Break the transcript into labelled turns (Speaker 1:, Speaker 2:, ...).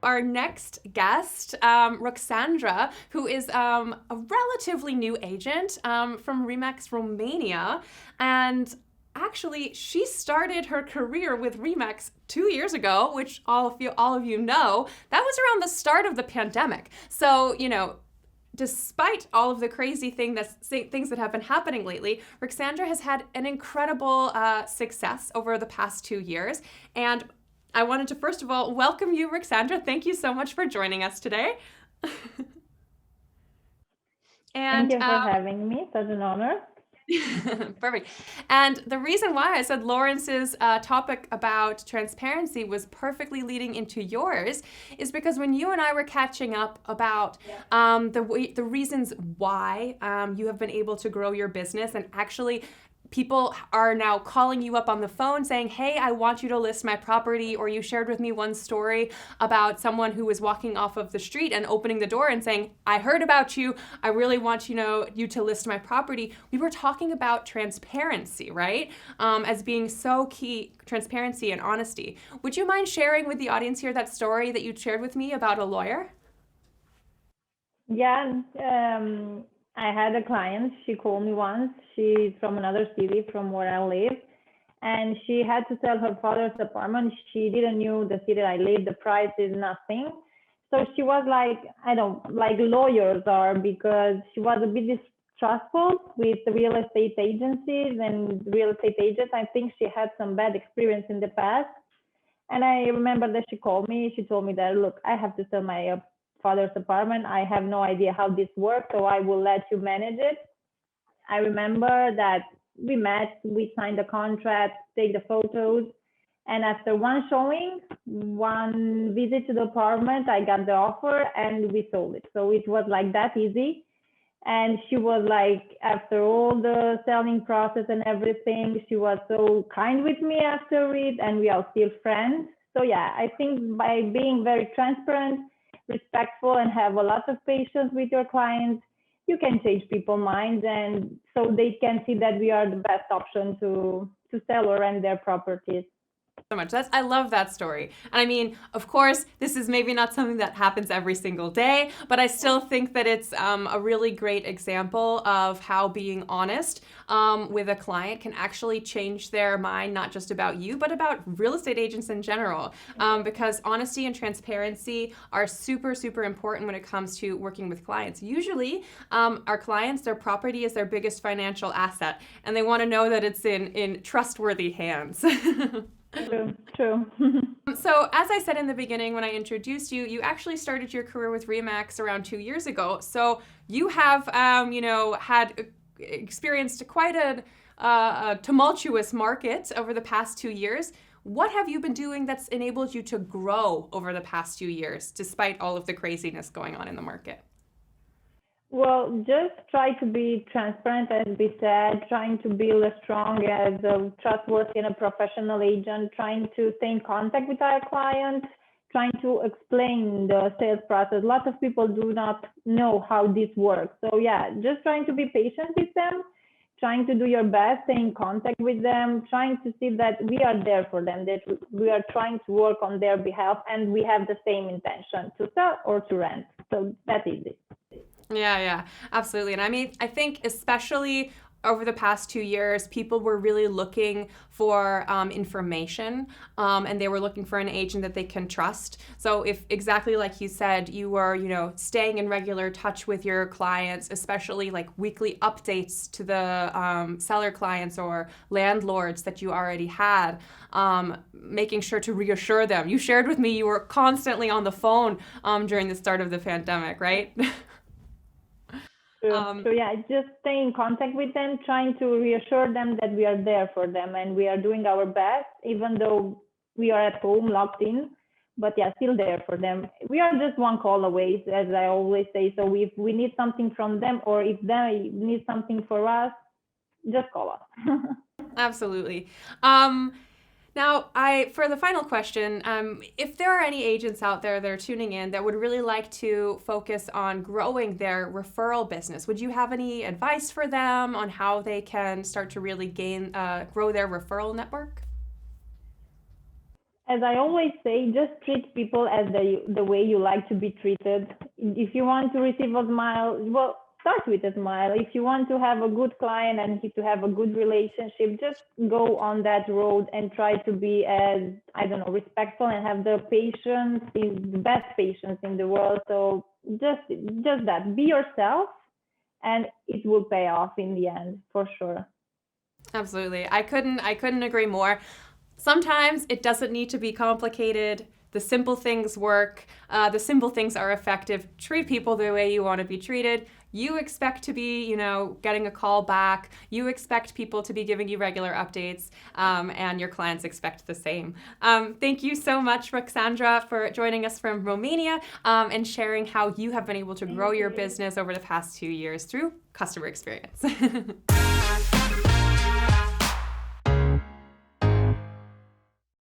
Speaker 1: our next guest, Ruxandra, who is a relatively new agent from Remax Romania. And actually, she started her career with Remax 2 years ago, which all of you know, that was around the start of the pandemic. So, despite all of the crazy things that have been happening lately, Ruxandra has had an incredible success over the past 2 years. And I wanted to first of all welcome you, Ruxandra. Thank you so much for joining us today.
Speaker 2: Thank
Speaker 1: And
Speaker 2: you for having me. Such an honor.
Speaker 1: Perfect. And the reason why I said Lawrence's topic about transparency was perfectly leading into yours is because when you and I were catching up about the reasons why you have been able to grow your business, and actually people are now calling you up on the phone saying, hey, I want you to list my property. Or you shared with me one story about someone who was walking off of the street and opening the door and saying, I heard about you. I really want you to list my property. We were talking about transparency, right? As being so key, transparency and honesty. Would you mind sharing with the audience here that story that you shared with me about a lawyer?
Speaker 2: Yeah, I had a client. She called me once. She's from another city from where I live, and she had to sell her father's apartment. She didn't knew the city I live, the price is nothing. So she was like, I don't like lawyers are, because she was a bit distrustful with the real estate agencies and real estate agents. I think she had some bad experience in the past. And I remember that she called me. She told me that, look, I have to sell my father's apartment. I have no idea how this works, so I will let you manage it. I remember that we met, we signed the contract, take the photos. And after one showing, one visit to the apartment, I got the offer and we sold it. So it was like that easy. And she was like, after all the selling process and everything, she was so kind with me after it, and we are still friends. So yeah, I think by being very transparent, respectful, and have a lot of patience with your clients, you can change people's minds, and so they can see that we are the best option to sell or rent their properties.
Speaker 1: So much. I love that story. And I mean, of course, this is maybe not something that happens every single day, but I still think that it's a really great example of how being honest with a client can actually change their mind, not just about you, but about real estate agents in general. Because honesty and transparency are super, super important when it comes to working with clients. Usually, our clients, their property is their biggest financial asset, and they want to know that it's in trustworthy hands.
Speaker 2: True, true.
Speaker 1: So, as I said in the beginning when I introduced you, you actually started your career with Remax around 2 years ago. So, you have, had experienced quite a tumultuous market over the past 2 years. What have you been doing that's enabled you to grow over the past 2 years, despite all of the craziness going on in the market?
Speaker 2: Well, just try to be transparent, as we said, trying to build a strong as a trustworthy and a professional agent, trying to stay in contact with our clients, trying to explain the sales process. Lots of people do not know how this works. So yeah, just trying to be patient with them, trying to do your best, stay in contact with them, trying to see that we are there for them, that we are trying to work on their behalf, and we have the same intention to sell or to rent. So that is it.
Speaker 1: Yeah, absolutely. And I mean, I think especially over the past 2 years, people were really looking for information, and they were looking for an agent that they can trust. So if exactly like you said, you were, staying in regular touch with your clients, especially like weekly updates to the seller clients or landlords that you already had, making sure to reassure them. You shared with me you were constantly on the phone during the start of the pandemic, right?
Speaker 2: True.
Speaker 1: Um,
Speaker 2: So yeah, just stay in contact with them, trying to reassure them that we are there for them and we are doing our best, even though we are at home locked in. But yeah, still there for them. We are just one call away, as I always say. So if we need something from them, or if they need something for us, just call us.
Speaker 1: Absolutely. Now, for the final question, if there are any agents out there that are tuning in that would really like to focus on growing their referral business, would you have any advice for them on how they can start to really grow their referral network?
Speaker 2: As I always say, just treat people as the way you like to be treated. If you want to receive a smile, well, start with a smile. If you want to have a good client and to have a good relationship, just go on that road and try to be as, I don't know, respectful and have the patience, the best patience in the world. So just that, be yourself, and it will pay off in the end, for sure.
Speaker 1: Absolutely. I couldn't agree more. Sometimes it doesn't need to be complicated. The simple things work. The simple things are effective. Treat people the way you want to be treated. You expect to be, getting a call back. You expect people to be giving you regular updates, and your clients expect the same. Thank you so much, Ruxandra, for joining us from Romania, and sharing how you have been able to grow your business over the past 2 years through customer experience.